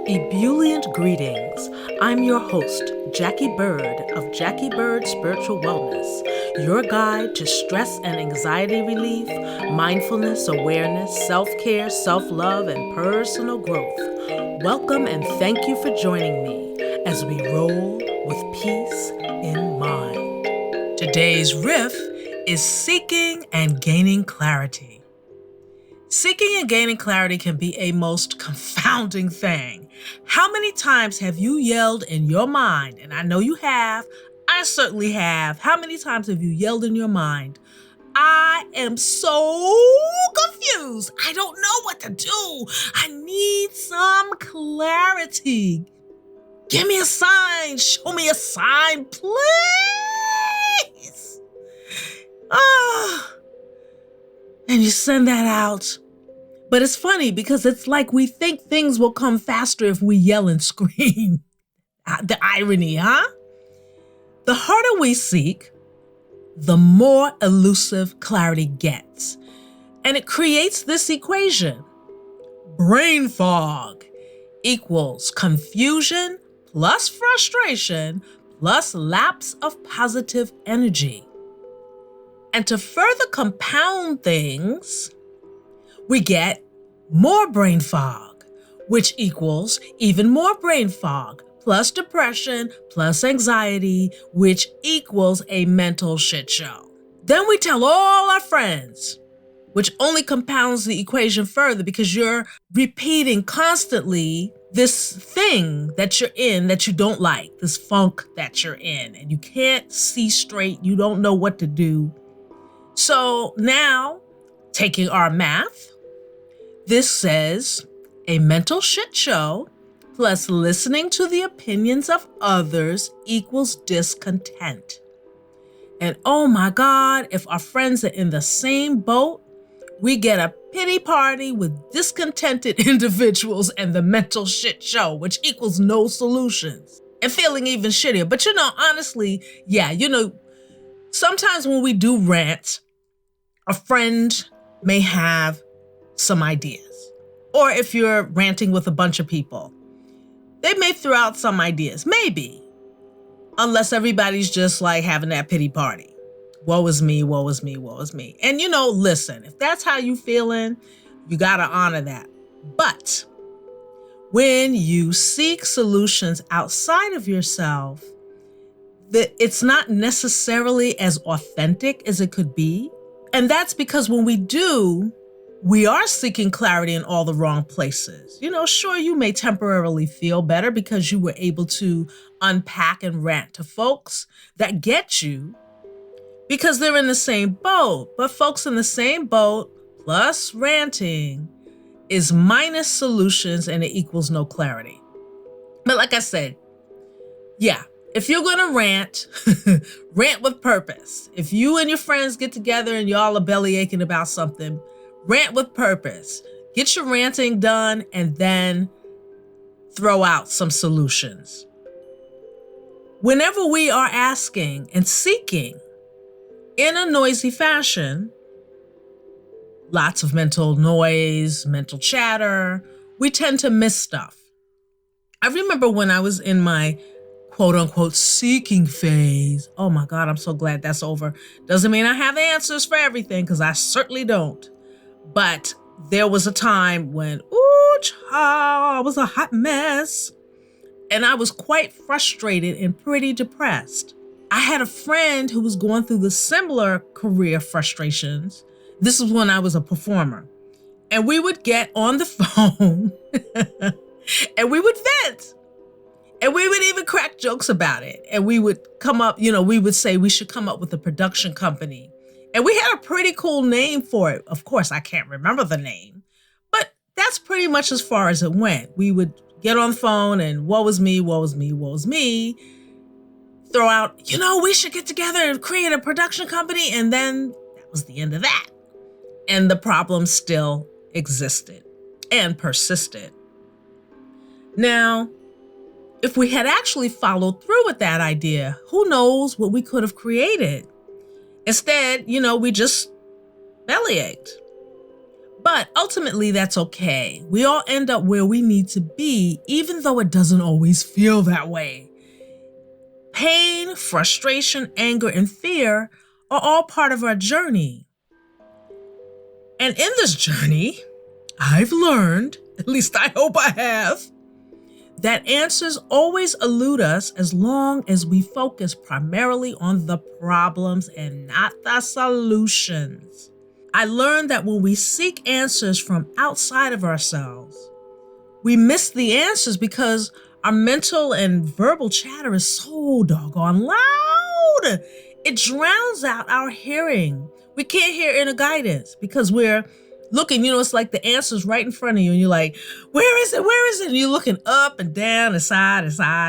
Ebullient greetings. I'm your host, Jacquie Bird of Jacquie Bird Spiritual Wellness, your guide to stress and anxiety relief, mindfulness, awareness, self-care, self-love, and personal growth. Welcome and thank you for joining me as we roll with peace in mind. Today's riff is seeking and gaining clarity. Seeking and gaining clarity can be a most confounding thing. How many times have you yelled in your mind? And I know you have. I certainly have. How many times have you yelled in your mind? I am so confused. I don't know what to do. I need some clarity. Give me a sign. Show me a sign, please. And you send that out. But it's funny because it's like we think things will come faster if we yell and scream. The irony, huh? The harder we seek, the more elusive clarity gets. And it creates this equation. Brain fog equals confusion plus frustration plus lapse of positive energy. And to further compound things, we get more brain fog, which equals even more brain fog, plus depression, plus anxiety, which equals a mental shit show. Then we tell all our friends, which only compounds the equation further because you're repeating constantly this thing that you're in that you don't like, this funk that you're in, and you can't see straight, you don't know what to do. So now, taking our math, this says a mental shit show plus listening to the opinions of others equals discontent. And oh my God, if our friends are in the same boat, we get a pity party with discontented individuals and the mental shit show, which equals no solutions and feeling even shittier. But honestly, sometimes when we do rant, a friend may have some ideas. Or if you're ranting with a bunch of people, they may throw out some ideas, maybe. Unless everybody's just like having that pity party. Woe is me, woe is me, woe is me. And listen, if that's how you feeling, you gotta honor that. But when you seek solutions outside of yourself, it's not necessarily as authentic as it could be. And that's because when we do, we are seeking clarity in all the wrong places. Sure, you may temporarily feel better because you were able to unpack and rant to folks that get you because they're in the same boat. But folks in the same boat plus ranting is minus solutions and it equals no clarity. But like I said, if you're going to rant, rant with purpose. If you and your friends get together and y'all are belly aching about something, rant with purpose. Get your ranting done and then throw out some solutions. Whenever we are asking and seeking in a noisy fashion, lots of mental noise, mental chatter, we tend to miss stuff. I remember when I was in my quote unquote seeking phase. Oh my God, I'm so glad that's over. Doesn't mean I have answers for everything because I certainly don't. But there was a time when, I was a hot mess. And I was quite frustrated and pretty depressed. I had a friend who was going through the similar career frustrations. This was when I was a performer. And we would get on the phone and we would vent. And we would even crack jokes about it. And we would come up, we would say we should come up with a production company. And we had a pretty cool name for it. Of course, I can't remember the name, but that's pretty much as far as it went. We would get on the phone and woe is me, woe is me, woe is me. Throw out, we should get together and create a production company. And then that was the end of that. And the problem still existed and persisted. Now, if we had actually followed through with that idea, who knows what we could have created? Instead, we just bellyached. But ultimately, that's okay. We all end up where we need to be, even though it doesn't always feel that way. Pain, frustration, anger, and fear are all part of our journey. And in this journey, I've learned, at least I hope I have, that answers always elude us as long as we focus primarily on the problems and not the solutions. I learned that when we seek answers from outside of ourselves, we miss the answers because our mental and verbal chatter is so doggone loud. It drowns out our hearing. We can't hear inner guidance because we're looking, it's like the answer's right in front of you and you're like, where is it? Where is it? And you're looking up and down and side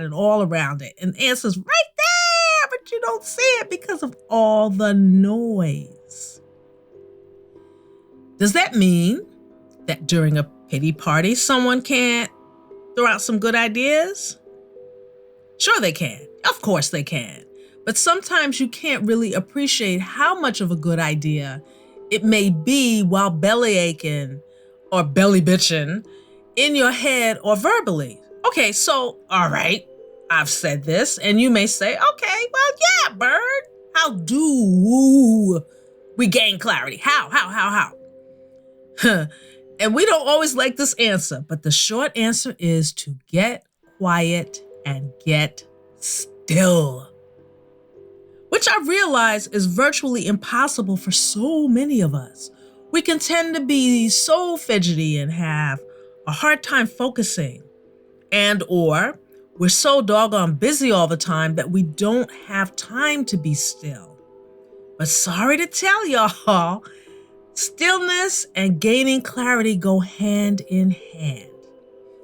and all around it. And the answer's right there, but you don't see it because of all the noise. Does that mean that during a pity party, someone can't throw out some good ideas? Sure they can. Of course they can. But sometimes you can't really appreciate how much of a good idea it may be while belly aching or belly bitching in your head or verbally. Okay, so, all right, I've said this, and you may say, okay, well, yeah, Bird, how do we gain clarity? How? And we don't always like this answer, but the short answer is to get quiet and get still. Which I realize is virtually impossible for so many of us. We can tend to be so fidgety and have a hard time focusing, or we're so doggone busy all the time that we don't have time to be still. But sorry to tell y'all, stillness and gaining clarity go hand in hand.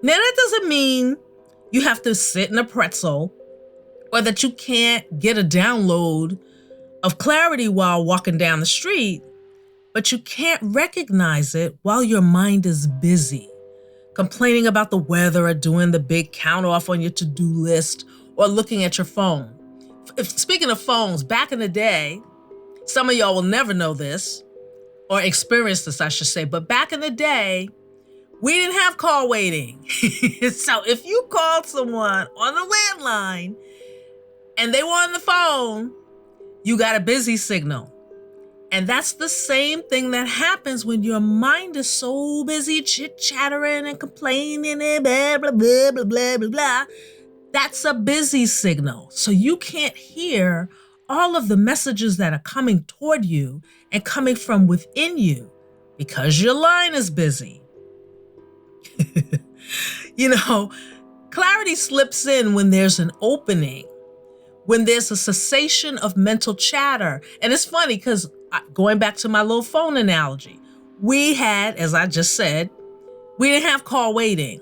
Now that doesn't mean you have to sit in a pretzel or that you can't get a download of clarity while walking down the street, but you can't recognize it while your mind is busy, complaining about the weather or doing the big count off on your to-do list or looking at your phone. Speaking of phones, back in the day, some of y'all will never know this or experience this, I should say, but back in the day, we didn't have call waiting. So if you called someone on the landline and they were on the phone, you got a busy signal. And that's the same thing that happens when your mind is so busy chit-chattering and complaining and blah, blah, blah, blah, blah, blah, blah. That's a busy signal. So you can't hear all of the messages that are coming toward you and coming from within you because your line is busy. Clarity slips in when there's an opening, when there's a cessation of mental chatter. And it's funny because going back to my little phone analogy, we had, as I just said, we didn't have call waiting.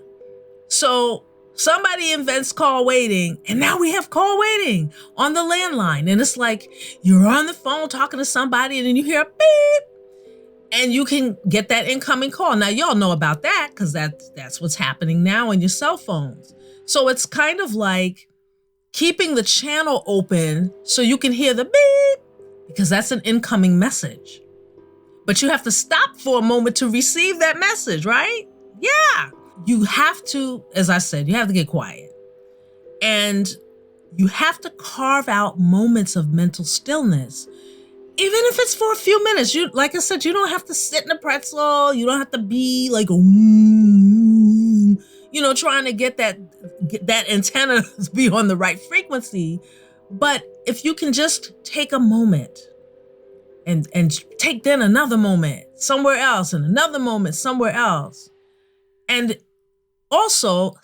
So somebody invents call waiting, and now we have call waiting on the landline. And it's like you're on the phone talking to somebody, and then you hear a beep, and you can get that incoming call. Now, y'all know about that because that's what's happening now on your cell phones. So it's kind of like keeping the channel open so you can hear the beep, because that's an incoming message. But you have to stop for a moment to receive that message, right? Yeah. You have to, as I said, you have to get quiet. And you have to carve out moments of mental stillness, even if it's for a few minutes. Like I said, you don't have to sit in a pretzel. You don't have to be like, trying to get that antenna to be on the right frequency. But if you can just take a moment and take then another moment somewhere else and another moment somewhere else. And also,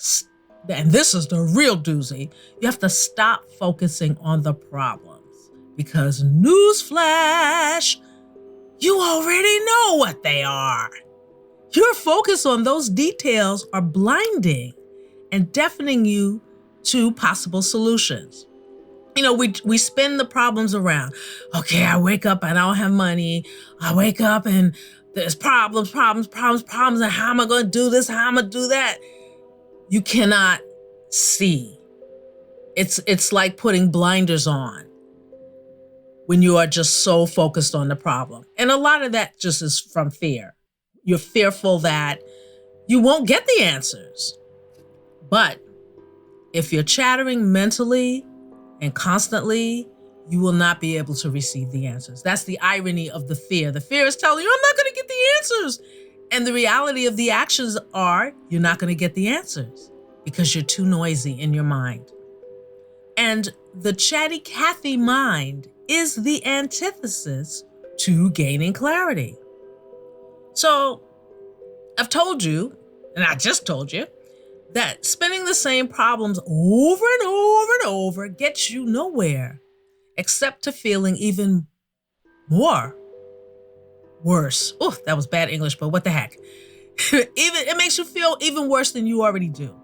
and this is the real doozy, you have to stop focusing on the problems because newsflash, you already know what they are. Your focus on those details are blinding and deafening you to possible solutions. We spin the problems around. Okay, I wake up and I don't have money. I wake up and there's problems. And how am I going to do this? How am I going to do that? You cannot see. It's like putting blinders on when you are just so focused on the problem. And a lot of that just is from fear. You're fearful that you won't get the answers. But if you're chattering mentally and constantly, you will not be able to receive the answers. That's the irony of the fear. The fear is telling you, I'm not going to get the answers. And the reality of the actions are, you're not going to get the answers because you're too noisy in your mind. And the chatty Cathy mind is the antithesis to gaining clarity. So I've told you, and I just told you, that spinning the same problems over and over and over gets you nowhere, except to feeling even more worse. Oh, that was bad English, but what the heck? It makes you feel even worse than you already do.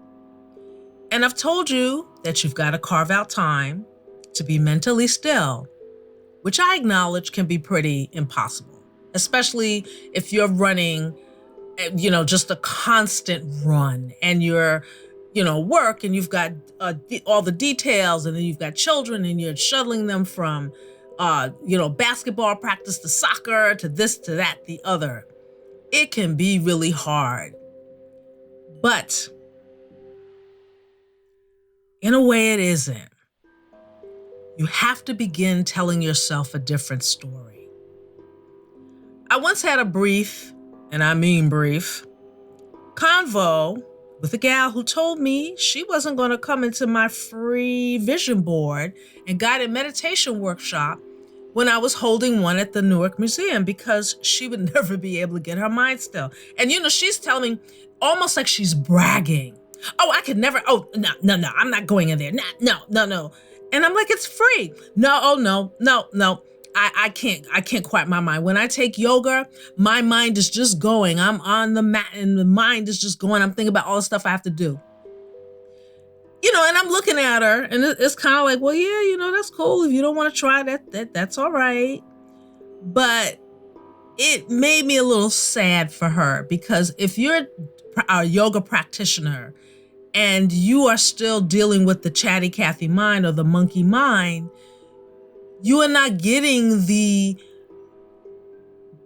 And I've told you that you've got to carve out time to be mentally still, which I acknowledge can be pretty impossible, especially if you're running, just a constant run and you're, work and you've got all the details, and then you've got children and you're shuttling them from, basketball practice to soccer to this, to that, the other. It can be really hard. But in a way, it isn't. You have to begin telling yourself a different story. I once had a brief, and I mean brief, convo with a gal who told me she wasn't going to come into my free vision board and guided meditation workshop when I was holding one at the Newark Museum because she would never be able to get her mind still. And she's telling me almost like she's bragging. Oh, I could never, no, I'm not going in there. No. And I'm like, it's free. No. I can't quiet my mind. When I take yoga, my mind is just going. I'm on the mat and the mind is just going. I'm thinking about all the stuff I have to do. And I'm looking at her and it's kind of like, well, yeah, that's cool. If you don't want to try that's all right. But it made me a little sad for her because if you're a yoga practitioner and you are still dealing with the chatty Cathy mind or the monkey mind, you are not getting the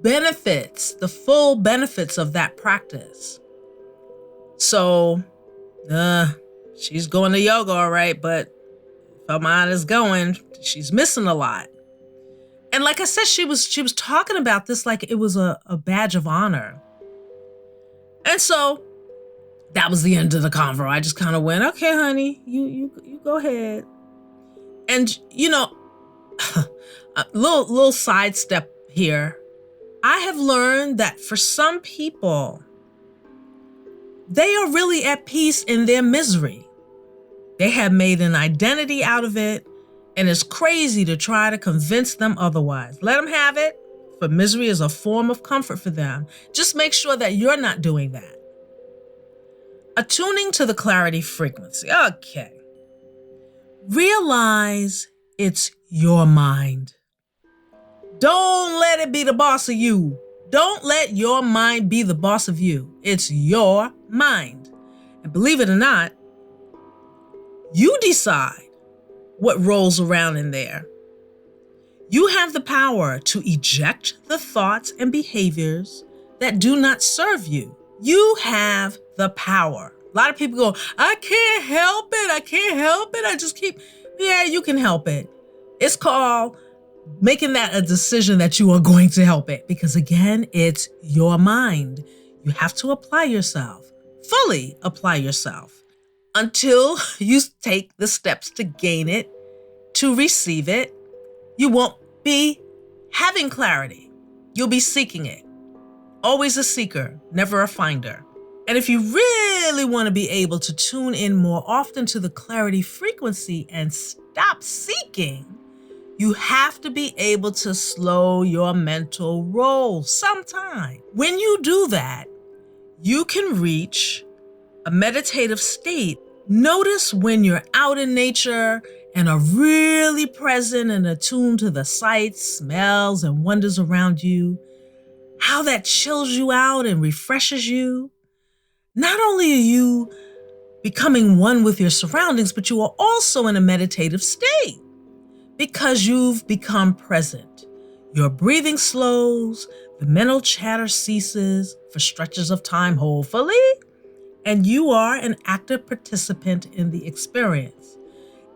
benefits, the full benefits of that practice. So, she's going to yoga, all right, but if her mind is going, she's missing a lot. And like I said, she was talking about this like it was a badge of honor. And so that was the end of the convo. I just kind of went, okay, honey, you go ahead. And a little sidestep here. I have learned that for some people, they are really at peace in their misery. They have made an identity out of it, and it's crazy to try to convince them otherwise. Let them have it, for misery is a form of comfort for them. Just make sure that you're not doing that. Attuning to the clarity frequency. Okay. Realize it's your mind. Don't let it be the boss of you. Don't let your mind be the boss of you. It's your mind. And believe it or not, you decide what rolls around in there. You have the power to eject the thoughts and behaviors that do not serve you. You have the power. A lot of people go, I can't help it. I just keep, yeah, you can help it. It's called making that a decision that you are going to help it. Because again, it's your mind. You have to apply yourself, fully apply yourself until you take the steps to gain it, to receive it. You won't be having clarity. You'll be seeking it. Always a seeker, never a finder. And if you really want to be able to tune in more often to the clarity frequency and stop seeking, you have to be able to slow your mental roll sometime. When you do that, you can reach a meditative state. Notice when you're out in nature and are really present and attuned to the sights, smells, and wonders around you, how that chills you out and refreshes you. Not only are you becoming one with your surroundings, but you are also in a meditative state because you've become present. Your breathing slows, The mental chatter ceases for stretches of time, hopefully, and you are an active participant in the experience.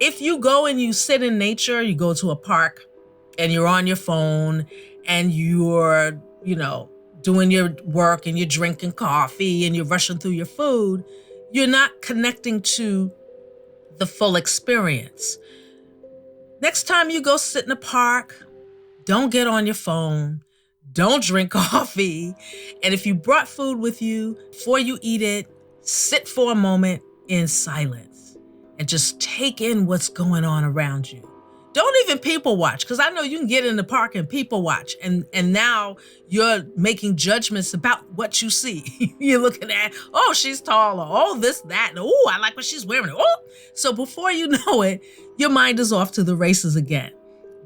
If you go and you sit in nature, you go to a park and you're on your phone and you're, doing your work and you're drinking coffee and you're rushing through your food, you're not connecting to the full experience. Next time you go sit in a park, don't get on your phone, don't drink coffee. And if you brought food with you, before you eat it, sit for a moment in silence and just take in what's going on around you. Don't even people watch, because I know you can get in the park and people watch, and now you're making judgments about what you see. You're looking at, oh, she's taller, oh, this, that, and oh, I like what she's wearing. Oh, so before you know it, your mind is off to the races again.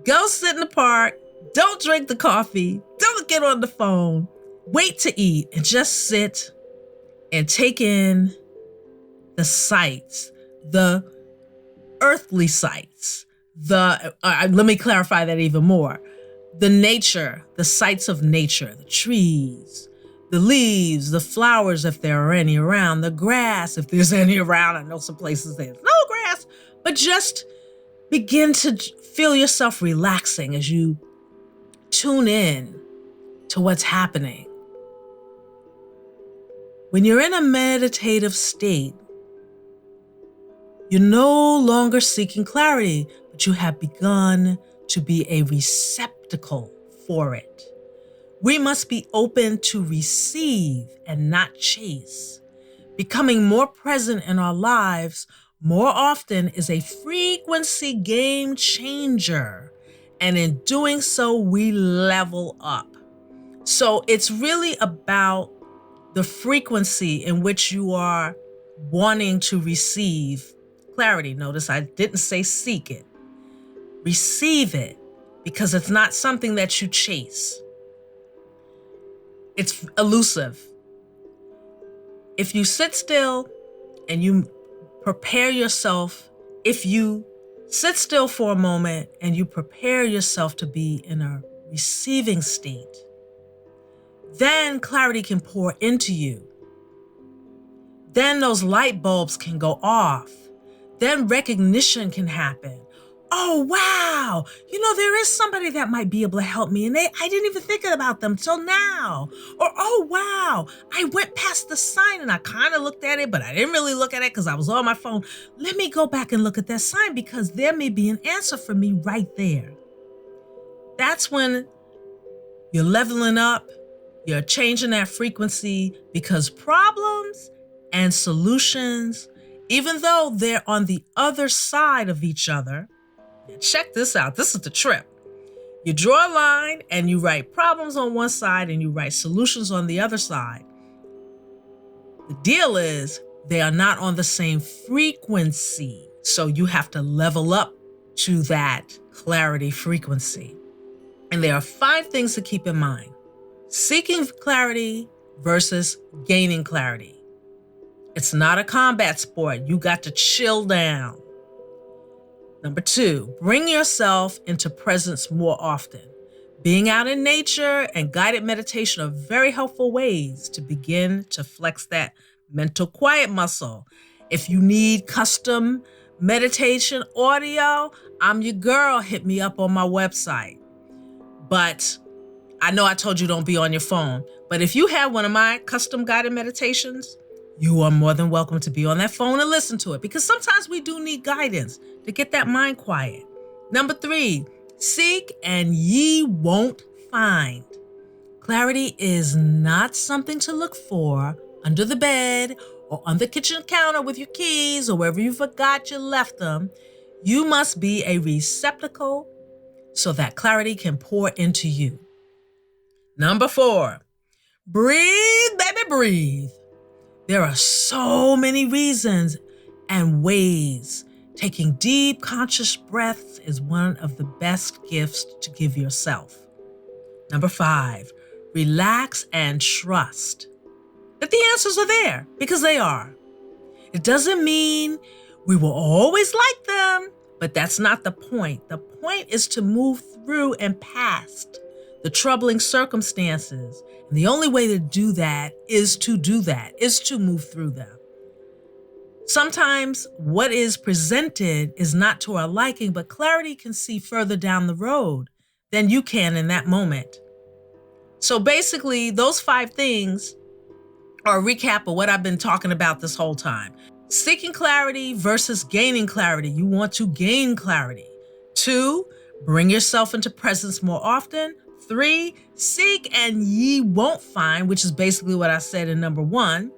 Go sit in the park, don't drink the coffee, don't get on the phone, wait to eat, and just sit and take in the sights, the earthly sights. Let me clarify that even more. The nature, the sights of nature, the trees, the leaves, the flowers, if there are any around, the grass, if there's any around. I know some places there's no grass, but just begin to feel yourself relaxing as you tune in to what's happening. When you're in a meditative state, you're no longer seeking clarity, but you have begun to be a receptacle for it. We must be open to receive and not chase. Becoming more present in our lives more often is a frequency game changer. And in doing so, we level up. So it's really about the frequency in which you are wanting to receive clarity. Notice I didn't say seek it. Receive it, because it's not something that you chase. It's elusive. If you sit still and you prepare yourself, if you sit still for a moment and you prepare yourself to be in a receiving state, then clarity can pour into you. Then those light bulbs can go off. Then recognition can happen. Oh, wow. There is somebody that might be able to help me, and I didn't even think about them till now. Or, oh, wow, I went past the sign and I kind of looked at it, but I didn't really look at it because I was on my phone. Let me go back and look at that sign, because there may be an answer for me right there. That's when you're leveling up, you're changing that frequency, because problems and solutions, even though they're on the other side of each other, check this out. This is the trip. You draw a line and you write problems on one side and you write solutions on the other side. The deal is they are not on the same frequency. So you have to level up to that clarity frequency. And there are 5 things to keep in mind. Seeking clarity versus gaining clarity. It's not a combat sport. You got to chill down. Number 2, bring yourself into presence more often. Being out in nature and guided meditation are very helpful ways to begin to flex that mental quiet muscle. If you need custom meditation audio, I'm your girl. Hit me up on my website. But I know I told you don't be on your phone, but if you have one of my custom guided meditations, you are more than welcome to be on that phone and listen to it, because sometimes we do need guidance to get that mind quiet. Number 3, seek and ye won't find. Clarity is not something to look for under the bed or on the kitchen counter with your keys or wherever you forgot you left them. You must be a receptacle so that clarity can pour into you. Number 4, breathe, baby, breathe. There are so many reasons and ways. Taking deep, conscious breaths is one of the best gifts to give yourself. Number 5, relax and trust that the answers are there, because they are. It doesn't mean we will always like them, but that's not the point. The point is to move through and past the troubling circumstances. And the only way to do that, is to move through them. Sometimes what is presented is not to our liking, but clarity can see further down the road than you can in that moment. So basically, those 5 things are a recap of what I've been talking about this whole time. Seeking clarity versus gaining clarity. You want to gain clarity. 2, bring yourself into presence more often. 3, seek and ye won't find, which is basically what I said in number 1.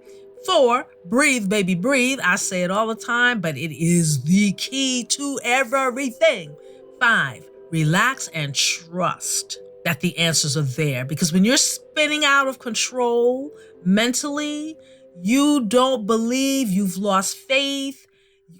4, breathe, baby, breathe. I say it all the time, but it is the key to everything. 5, relax and trust that the answers are there. Because when you're spinning out of control mentally, you don't believe, you've lost faith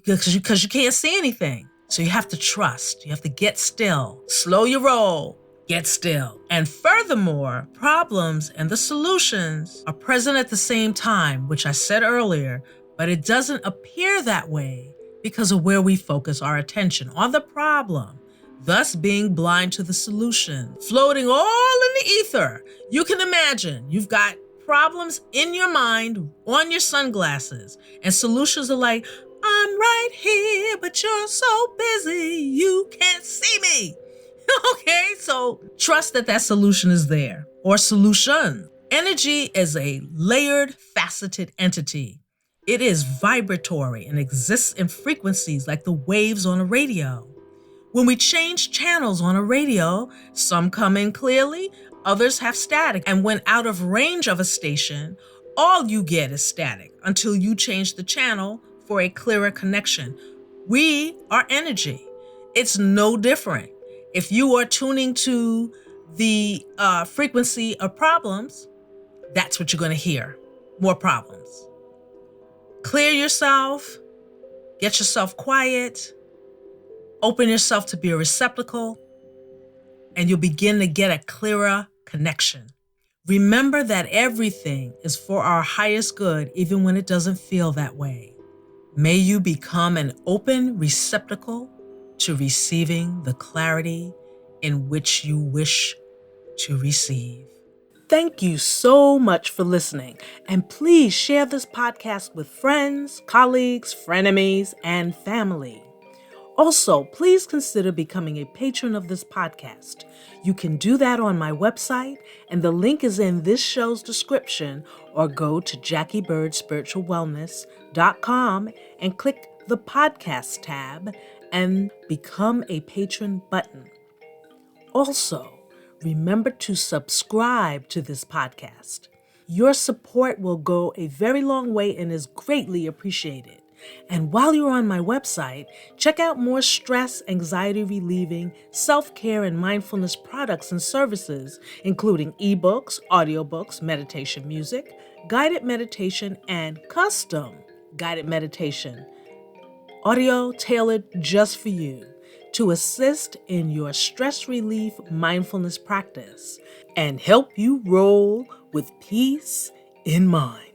because you can't see anything. So you have to trust. You have to get still. Slow your roll. Get still. And furthermore, problems and the solutions are present at the same time, which I said earlier, but it doesn't appear that way because of where we focus our attention, on the problem, thus being blind to the solution, floating all in the ether. You can imagine you've got problems in your mind on your sunglasses, and solutions are like, I'm right here, but you're so busy, you can't see me. Okay, so trust that solution is there, or solution. Energy is a layered, faceted entity. It is vibratory and exists in frequencies like the waves on a radio. When we change channels on a radio, some come in clearly, others have static. And when out of range of a station, all you get is static until you change the channel for a clearer connection. We are energy. It's no different. If you are tuning to the frequency of problems, that's what you're going to hear. More problems. Clear yourself, get yourself quiet, open yourself to be a receptacle, and you'll begin to get a clearer connection. Remember that everything is for our highest good, even when it doesn't feel that way. May you become an open receptacle to receiving the clarity in which you wish to receive. Thank you so much for listening, and please share this podcast with friends, colleagues, frenemies, and family. Also, please consider becoming a patron of this podcast. You can do that on my website, and the link is in this show's description, or go to JacquieBirdSpiritualWellness.com and click the podcast tab and become a patron button. Also, remember to subscribe to this podcast. Your support will go a very long way and is greatly appreciated. And while you're on my website, check out more stress, anxiety relieving, self-care, and mindfulness products and services, including ebooks, audiobooks, meditation music, guided meditation, and custom guided meditation. Audio tailored just for you to assist in your stress relief mindfulness practice and help you roll with peace in mind.